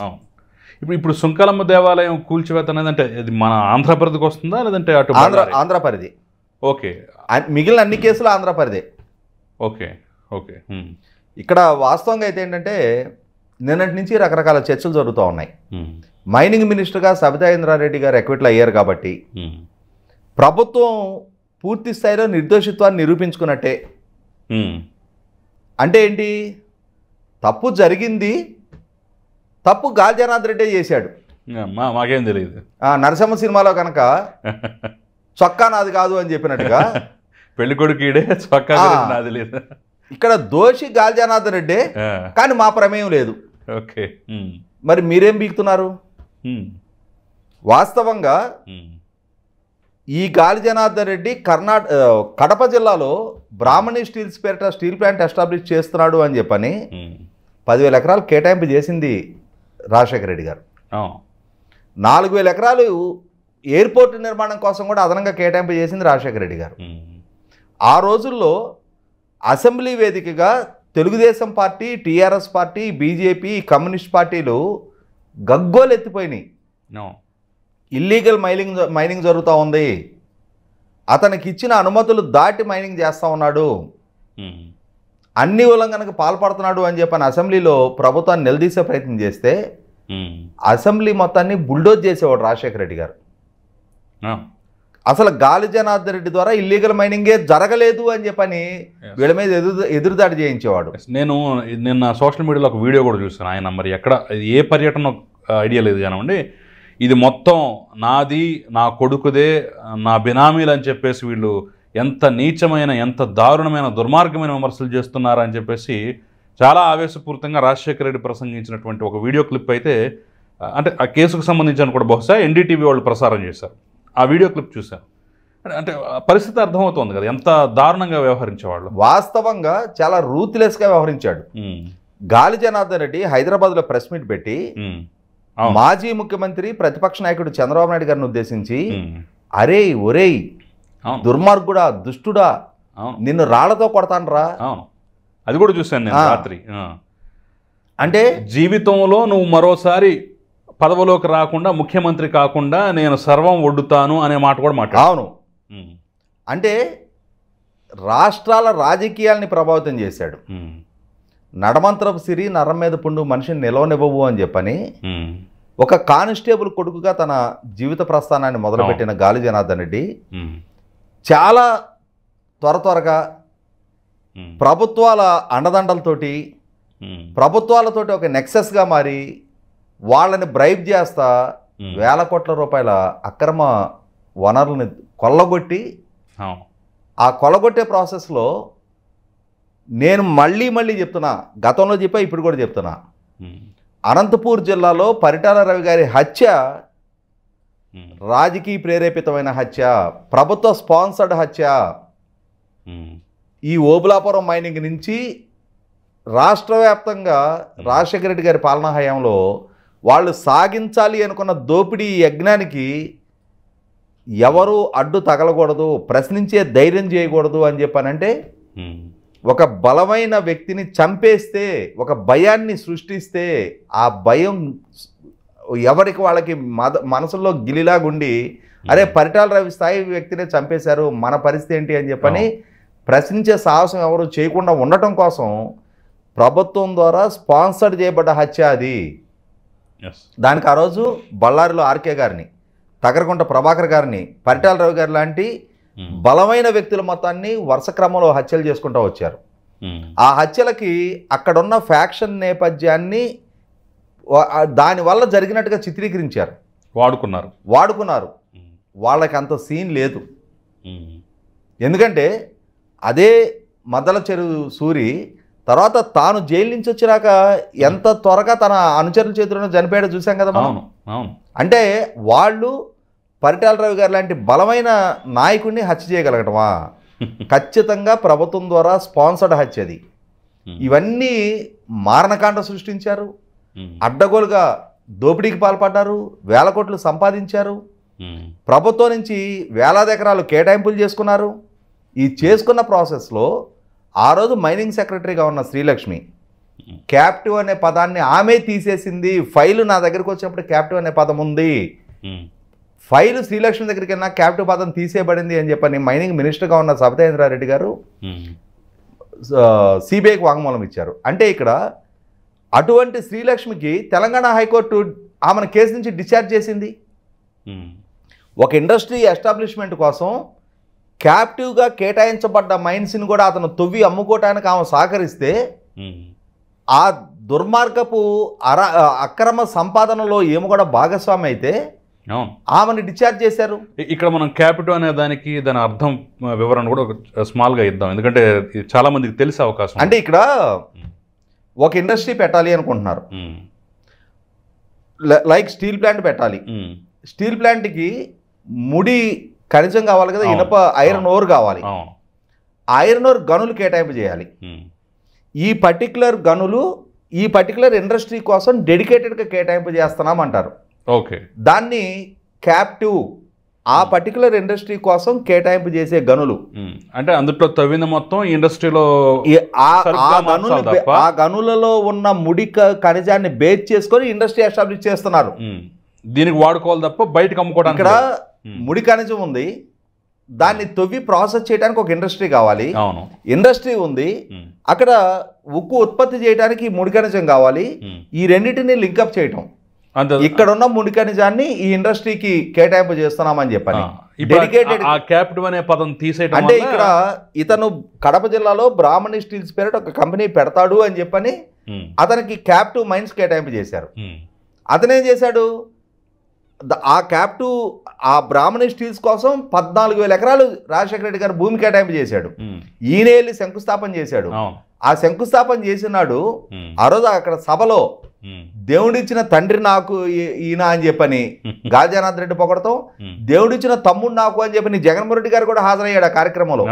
ఇప్పుడు సుంకాలమ్మ దేవాలయం కూల్చివేత అనేది అంటే ఇది మన ఆంధ్ర పరిధికి వస్తుందా లేదంటే అటు ఆంధ్ర పరిధి? ఓకే, మిగిలిన అన్ని కేసులు ఆంధ్ర పరిధే. ఓకే ఓకే, ఇక్కడ వాస్తవంగా అయితే ఏంటంటే నిన్నటి నుంచి రకరకాల చర్చలు జరుగుతూ ఉన్నాయి. మైనింగ్ మినిస్టర్గా సబితా ఇంద్రారెడ్డి గారు ఎక్విట్లు అయ్యారు కాబట్టి ప్రభుత్వం పూర్తి స్థాయిలో నిర్దోషిత్వాన్ని నిరూపించుకున్నట్టే. అంటే ఏంటి, తప్పు జరిగింది, తప్పు గాలి జనార్దన్ రెడ్డి చేశాడు. మాకేం తెలియదు. నరసింహ సినిమాలో కనుక చొక్కా నాది కాదు అని చెప్పినట్టుగా పెళ్లి కొడుకు చొక్కా నాది లేదు. ఇక్కడ దోషి గాలి జనార్దన్ రెడ్డి, కానీ మా ప్రమేయం లేదు. ఓకే, మరి మీరేం బీగుతున్నారు? వాస్తవంగా ఈ గాలి జనార్దన్ రెడ్డి కడప జిల్లాలో బ్రాహ్మణి స్టీల్స్ పేరిట స్టీల్ ప్లాంట్ ఎస్టాబ్లిష్ చేస్తున్నాడు అని చెప్పని 10,000 ఎకరాలు కేటాయింపు చేసింది రాజశేఖర రెడ్డి గారు. 4,000 ఎకరాలు ఎయిర్పోర్ట్ నిర్మాణం కోసం కూడా అదనంగా కేటాయింపు చేసింది రాజశేఖర రెడ్డి గారు. ఆ రోజుల్లో అసెంబ్లీ వేదికగా Telugu Desam party, TRS party, BJP, communist పార్టీలు గగ్గోలు ఎత్తిపోయినాయి. ఇల్లీగల్ మైనింగ్ జరుగుతూ ఉంది, అతనికి ఇచ్చిన అనుమతులు దాటి మైనింగ్ చేస్తూ ఉన్నాడు, అన్ని ఉల్లంఘనకు పాల్పడుతున్నాడు అని చెప్పని అసెంబ్లీలో ప్రభుత్వాన్ని నిలదీసే ప్రయత్నం చేస్తే అసెంబ్లీ మొత్తాన్ని బుల్డోజ్ చేసేవాడు రాజశేఖర రెడ్డి గారు. అసలు గాలి జనార్దన్ రెడ్డి ద్వారా ఇల్లీగల్ మైనింగే జరగలేదు అని చెప్పని వీళ్ళ మీద ఎదురుదాడి చేయించేవాడు. నేను నిన్న సోషల్ మీడియాలో ఒక వీడియో కూడా చూసాను. ఆయన మరి ఎక్కడ ఏ పర్యటన ఐడియా లేదు కానివ్వండి, ఇది మొత్తం నాది, నా కొడుకుదే, నా బినామీలు అని చెప్పేసి వీళ్ళు ఎంత నీచమైన, ఎంత దారుణమైన, దుర్మార్గమైన విమర్శలు చేస్తున్నారని చెప్పేసి చాలా ఆవేశపూరితంగా రాజశేఖర రెడ్డి ప్రసంగించినటువంటి ఒక వీడియో క్లిప్ అయితే, అంటే ఆ కేసుకు సంబంధించిన కూడా బహుశా ఎన్డీటీవీ వాళ్ళు ప్రసారం చేశారు. ఆ వీడియో క్లిప్ చూశాను. అంటే పరిస్థితి అర్థమవుతోంది కదా ఎంత దారుణంగా వ్యవహరించేవాళ్ళు. వాస్తవంగా చాలా రూత్లెస్గా వ్యవహరించాడు. గాలి జనార్దన్ రెడ్డి హైదరాబాద్లో ప్రెస్ మీట్ పెట్టి మాజీ ముఖ్యమంత్రి ప్రతిపక్ష నాయకుడు చంద్రబాబు నాయుడు గారిని ఉద్దేశించి అరే ఒరేయ్ దుర్మార్గుడా దుష్టుడా నిన్ను రాళ్లతో కొడతానరా, అది కూడా చూశాను నేను రాత్రి. అంటే జీవితంలో నువ్వు మరోసారి పదవిలోకి రాకుండా ముఖ్యమంత్రి కాకుండా నేను సర్వం ఒడ్డుతాను అనే మాట కూడా మాట్లాడు. అవును, అంటే రాష్ట్రాల రాజకీయాల్ని ప్రభావితం చేశాడు. నడమంత్రపు సిరి నరం మీద పుండు మనిషిని నిలవనివ్వవు అని చెప్పని ఒక కానిస్టేబుల్ కొడుకుగా తన జీవిత ప్రస్థానాన్ని మొదలుపెట్టిన గాలి జనార్దన్ రెడ్డి చాలా త్వరగా ప్రభుత్వాల అండదండలతోటి ప్రభుత్వాలతోటి ఒక నెక్సెస్గా మారి వాళ్ళని బ్రైబ్ చేస్తా వేల కోట్ల రూపాయల అక్రమ వనరుల్ని కొల్లగొట్టి ఆ కొల్లగొట్టే ప్రాసెస్లో నేను మళ్ళీ చెప్తున్నా, గతంలో చెప్పా ఇప్పుడు కూడా చెప్తున్నా, అనంతపూర్ జిల్లాలో పరిటాల రవి గారి హత్య రాజకీయ ప్రేరేపితమైన హత్య, ప్రభుత్వ స్పాన్సర్డ్ హత్య. ఈ ఓబులాపురం మైనింగ్ నుంచి రాష్ట్ర వ్యాప్తంగా రాజశేఖర రెడ్డి గారి పాలనా హయాంలో వాళ్ళు సాగించాలి అనుకున్న దోపిడీ యజ్ఞానికి ఎవరు అడ్డు తగలకూడదు, ప్రశ్నించే ధైర్యం చేయకూడదు అని చెప్పానంటే ఒక బలమైన వ్యక్తిని చంపేస్తే, ఒక భయాన్ని సృష్టిస్తే ఆ భయం ఎవరికి వాళ్ళకి మనసులో గిలిలాగుండి అరే పరిటాల రవి స్థాయి వ్యక్తినే చంపేశారు మన పరిస్థితి ఏంటి అని చెప్పని ప్రశ్నించే సాహసం ఎవరు చేయకుండా ఉండటం కోసం ప్రభుత్వం ద్వారా స్పాన్సర్డ్ చేయబడ్డ హత్య అది. దానికి ఆ రోజు బళ్ళారిలో ఆర్కే గారిని, తగరకుంట ప్రభాకర్ గారిని, పరిటాల రవి గారి లాంటి బలమైన వ్యక్తుల మొత్తాన్ని వరుస క్రమంలో హత్యలు చేసుకుంటూ వచ్చారు. ఆ హత్యలకి అక్కడున్న ఫ్యాక్షన్ నేపథ్యాన్ని దానివల్ల జరిగినట్టుగా చిత్రీకరించారు, వాడుకున్నారు. వాళ్ళకి అంత సీన్ లేదు. ఎందుకంటే అదే మద్దల చెరువు సూరి తర్వాత తాను జైలు నుంచి వచ్చినాక ఎంత త్వరగా తన అనుచరుల చేతుల్లో చనిపోయాడో చూసాం కదా మనం. అంటే వాళ్ళు పరిటాల రవి గారు లాంటి బలమైన నాయకుడిని హత్య చేయగలగటమా? ఖచ్చితంగా ప్రభుత్వం ద్వారా స్పాన్సర్డ్ హత్య అది. ఇవన్నీ మారణకాండ సృష్టించారు, అడ్డగోలుగా దోపిడీకి పాల్పడ్డారు, వేల కోట్లు సంపాదించారు, ప్రభుత్వం నుంచి వేలాది ఎకరాలు కేటాయింపులు చేసుకున్నారు. ఈ చేసుకున్న ప్రాసెస్లో ఆ రోజు మైనింగ్ సెక్రటరీగా ఉన్న శ్రీలక్ష్మి క్యాప్టివ్ అనే పదాన్ని ఆమె తీసేసింది. ఫైలు నా దగ్గరికి వచ్చినప్పుడు క్యాప్టివ్ అనే పదం ఉంది, ఫైలు శ్రీలక్ష్మి దగ్గరికి వెళ్ళినా క్యాప్టివ్ పదం తీసేయబడింది అని చెప్పని మైనింగ్ మినిస్టర్గా ఉన్న సబితాయింద్రారెడ్డి గారు సిబిఐకి వాంగ్మూలం ఇచ్చారు. అంటే ఇక్కడ అటువంటి శ్రీలక్ష్మికి తెలంగాణ హైకోర్టు ఆమెను కేసు నుంచి డిశ్చార్జ్ చేసింది. ఒక ఇండస్ట్రీ ఎస్టాబ్లిష్మెంట్ కోసం క్యాప్టివ్గా కేటాయించబడ్డ మైన్స్ని కూడా అతను తొవ్వి అమ్ముకోవటానికి ఆమె సహకరిస్తే ఆ దుర్మార్గపు అక్రమ సంపాదనలో ఏమో కూడా భాగస్వామి అయితే ఆమెను డిశ్చార్జ్ చేశారు. ఇక్కడ మనం క్యాపిటల్ అనే దానికి దాని అర్థం వివరణ కూడా స్మాల్గా ఇద్దాం, ఎందుకంటే చాలా మందికి తెలిసే అవకాశం. అంటే ఇక్కడ ఒక ఇండస్ట్రీ పెట్టాలి అనుకుంటున్నారు, లైక్ స్టీల్ ప్లాంట్ పెట్టాలి. స్టీల్ ప్లాంట్కి ముడి ఖనిజం కావాలి కదా, ఇనప ఐరన్ ఓర్ కావాలి. ఐరన్ ఓర్ గనులు కేటాయింపు చేయాలి. ఈ పర్టికులర్ గనులు ఈ పర్టికులర్ ఇండస్ట్రీ కోసం డెడికేటెడ్గా కేటాయింపు చేస్తున్నామంటారు. ఓకే, దాన్ని క్యాప్టివ్ ఆ పర్టికులర్ ఇండస్ట్రీ కోసం కేటాయింపు చేసే గనులు. అంటే అందులో తవ్విన మొత్తం ఇండస్ట్రీలో ఆ గనులలో ఉన్న ముడి ఖనిజాన్ని బేస్ చేసుకొని ఇండస్ట్రీ ఎస్టాబ్లిష్ చేస్తున్నారు. దీనికి వాడుకోవాలి తప్ప బయటకు అమ్ముకోవడానికి. ఇక్కడ ముడి ఖనిజం ఉంది, దాన్ని తవ్వి ప్రాసెస్ చేయడానికి ఒక ఇండస్ట్రీ కావాలి. ఇండస్ట్రీ ఉంది, అక్కడ ఉక్కు ఉత్పత్తి చేయడానికి ముడి ఖనిజం కావాలి. ఈ రెండింటిని లింకప్ చేయటం, ఇక్కడ ఉన్న ముడి ఖనిజాన్ని ఈ ఇండస్ట్రీకి కేటాయింపు చేస్తున్నామని చెప్పని డెడికేటెడ్ క్యాపిటల్ అనే పదం తీసేయడం. అంటే ఇక్కడ ఇతను కడప జిల్లాలో బ్రాహ్మణి స్టీల్స్ పేరిట ఒక కంపెనీ పెడతాడు అని చెప్పని అతనికి క్యాప్టివ్ మైన్స్ కేటాయింపు చేశారు. అతనేం చేశాడు, ఆ క్యాప్టివ్ ఆ బ్రాహ్మణి స్టీల్స్ కోసం 14,000 ఎకరాలు రాజశేఖర రెడ్డి గారు భూమి కేటాయింపు చేశాడు. ఈయన వెళ్ళి శంకుస్థాపన చేశాడు. ఆ శంకుస్థాపన చేసినాడు. ఆ రోజు అక్కడ సభలో దేవుడిచ్చిన తండ్రి నాకు ఈయన అని చెప్పని గాలి జనార్దన్ రెడ్డి పొగడతాం, దేవుడిచ్చిన తమ్ముడు నాకు అని చెప్పని జగన్మోహన్ రెడ్డి గారు కూడా హాజరయ్యాడు ఆ కార్యక్రమంలో.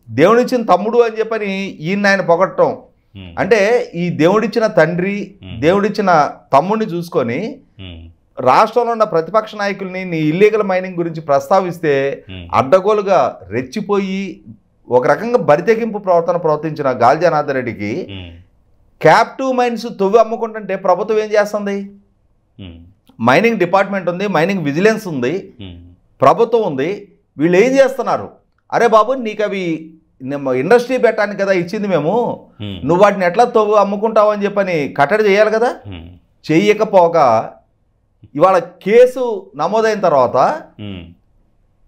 దేవుడిచ్చిన తమ్ముడు అని చెప్పని ఈయన ఆయన పొగడటం అంటే ఈ దేవుడిచ్చిన తండ్రి దేవుడిచ్చిన తమ్ముడిని చూసుకొని రాష్ట్రంలో ఉన్న ప్రతిపక్ష నాయకుల్ని నీ ఇల్లీగల్ మైనింగ్ గురించి ప్రస్తావిస్తే అడ్డగోలుగా రెచ్చిపోయి ఒక రకంగా బరితెగింపు ప్రవర్తించిన గాలి జనార్దన్ రెడ్డికి క్యాప్టివ్ మైన్స్ తవ్వి అమ్ముకుంటుంటే ప్రభుత్వం ఏం చేస్తుంది? మైనింగ్ డిపార్ట్మెంట్ ఉంది, మైనింగ్ విజిలెన్స్ ఉంది, ప్రభుత్వం ఉంది. వీళ్ళు ఏం చేస్తున్నారు? అరే బాబు నీకు అవి ఇండస్ట్రీ పెట్టడానికి కదా ఇచ్చింది మేము, నువ్వు వాటిని ఎట్లా తవ్వు అమ్ముకుంటావు అని చెప్పని కట్టడి చేయాలి కదా. చెయ్యకపోగా ఇవాళ కేసు నమోదైన తర్వాత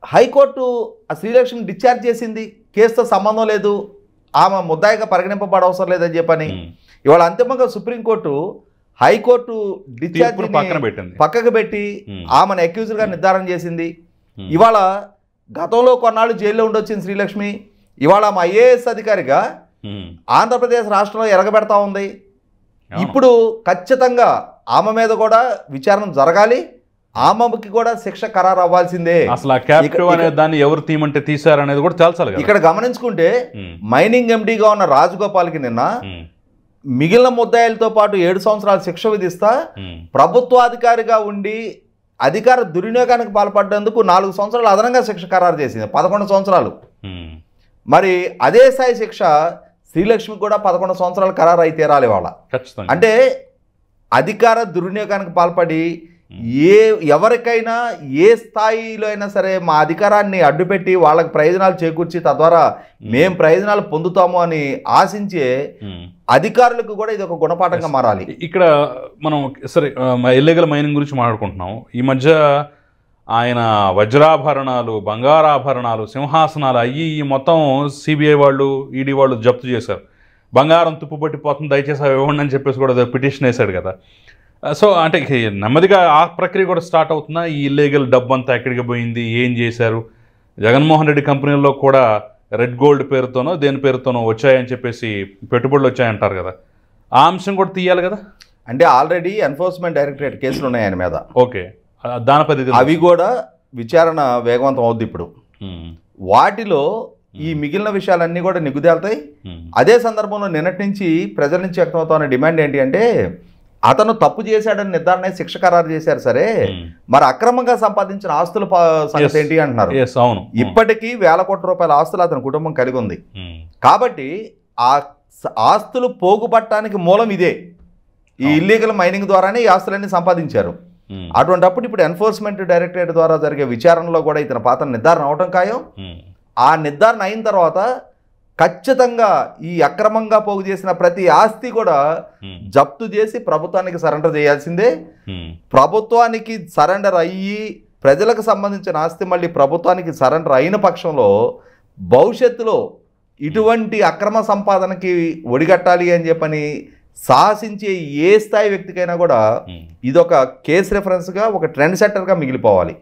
హైకోర్టు ఆ శ్రీలక్ష్మిని డిశ్చార్జ్ చేసింది. కేసుతో సంబంధం లేదు, ఆమె ముద్దాయిగా పరిగణింపబడవసరం లేదని చెప్పని. ఇవాళ అంతిమంగా సుప్రీంకోర్టు హైకోర్టు డిశ్చార్జ్ పక్కకు పెట్టి ఆమెను అక్యూజ్గా నిర్ధారణ చేసింది. ఇవాళ గతంలో కొన్నాళ్ళు జైల్లో ఉండొచ్చింది శ్రీలక్ష్మి, ఇవాళ ఆమె ఐఏఎస్ అధికారిగా ఆంధ్రప్రదేశ్ రాష్ట్రంలో ఎరగబెడతా ఉంది. ఇప్పుడు ఖచ్చితంగా ఆమె మీద కూడా విచారణ జరగాలి, ఆమెకి కూడా శిక్ష ఖరారు అవ్వాల్సిందే. అసలు ఆ క్యాప్టివ్ అనే దాన్ని ఎవరు తీయమంటే తీశారనేది కూడా తేల్చాలి. ఇక్కడ గమనించుకుంటే మైనింగ్ ఎండీగా ఉన్న రాజగోపాల్కి నిన్న మిగిలిన ముద్దాయిలతో పాటు 7 సంవత్సరాల శిక్ష విధిస్తా ప్రభుత్వాధికారిగా ఉండి అధికార దుర్వినియోగానికి పాల్పడ్డందుకు 4 సంవత్సరాలు అదనంగా శిక్ష ఖరారు చేసింది, 11 సంవత్సరాలు. మరి అదే స్థాయి శిక్ష శ్రీలక్ష్మికి కూడా 11 సంవత్సరాలు ఖరారు అయితే తీరాలి వాళ్ళ. అంటే అధికార దుర్వినియోగానికి పాల్పడి ఎవరికైనా ఏ స్థాయిలో అయినా సరే మా అధికారాన్ని అడ్డుపెట్టి వాళ్ళకి ప్రయోజనాలు చేకూర్చి తద్వారా మేం ప్రయోజనాలు పొందుతాము అని ఆశించే అధికారులకు కూడా ఇది ఒక గుణపాఠంగా మారాలి. ఇక్కడ మనం సరే ఇల్లీగల్ మైనింగ్ గురించి మాట్లాడుకుంటున్నాం. ఈ మధ్య ఆయన వజ్రాభరణాలు, బంగారాభరణాలు, సింహాసనాలు అయ్యి మొత్తం సిబిఐ వాళ్ళు, ఈడీ వాళ్ళు జప్తు చేశారు. బంగారం తుప్పుపట్టిపోతుంది, దయచేసి అవి ఇవ్వండి అని చెప్పేసి కూడా పిటిషన్ వేశాడు కదా. సో అంటే నెమ్మదిగా ఆ ప్రక్రియ కూడా స్టార్ట్ అవుతున్నా. ఈ ఇల్లీగల్ డబ్బు అంతా ఎక్కడికి పోయింది, ఏం చేశారు? జగన్మోహన్ రెడ్డి కంపెనీల్లో కూడా రెడ్ గోల్డ్ పేరుతోనో దేని పేరుతోనో వచ్చాయని చెప్పేసి పెట్టుబడులు వచ్చాయంటారు కదా, ఆ అంశం కూడా తీయాలి కదా. అంటే ఆల్రెడీ ఎన్ఫోర్స్మెంట్ డైరెక్టరేట్ కేసులు ఉన్నాయి ఆయన మీద. ఓకే, దాని పద్ధతి అవి కూడా విచారణ వేగవంతం అవుద్ది ఇప్పుడు. వాటిలో ఈ మిగిలిన విషయాలన్నీ కూడా నిగ్గుదేలుతాయి. అదే సందర్భంలో నిన్నటి నుంచి ప్రజల నుంచి వ్యక్తమవుతున్న డిమాండ్ ఏంటి అంటే, అతను తప్పు చేశాడని నిర్ధారణ శిక్ష ఖరారు చేశారు సరే, మరి అక్రమంగా సంపాదించిన ఆస్తుల సంగతి ఏంటి అంటున్నారు. ఇప్పటికీ వేల కోట్ల రూపాయల ఆస్తులు అతని కుటుంబం కలిగి ఉంది. కాబట్టి ఆ ఆస్తులు పోగుపట్టడానికి మూలం ఇదే, ఈ ఇల్లీగల్ మైనింగ్ ద్వారానే ఈ ఆస్తులన్నీ సంపాదించారు. అటువంటిప్పుడు ఇప్పుడు ఎన్ఫోర్స్మెంట్ డైరెక్టరేట్ ద్వారా జరిగే విచారణలో కూడా ఇతని పాత్ర నిర్ధారణ అవటం ఖాయం. ఆ నిర్ధారణ అయిన తర్వాత ఖచ్చితంగా ఈ అక్రమంగా పోగు చేసిన ప్రతి ఆస్తి కూడా జప్తు చేసి ప్రభుత్వానికి సరెండర్ చేయాల్సిందే. ప్రభుత్వానికి సరెండర్ అయ్యి ప్రజలకు సంబంధించిన ఆస్తి మళ్ళీ ప్రభుత్వానికి సరెండర్ అయిన పక్షంలో భవిష్యత్తులో ఇటువంటి అక్రమ సంపాదనకి ఒడిగట్టాలి అని చెప్పని సాహసించే ఏ స్థాయి వ్యక్తికైనా కూడా ఇదొక కేస్ రెఫరెన్స్గా, ఒక ట్రెండ్ సెట్టర్గా మిగిలిపోవాలి.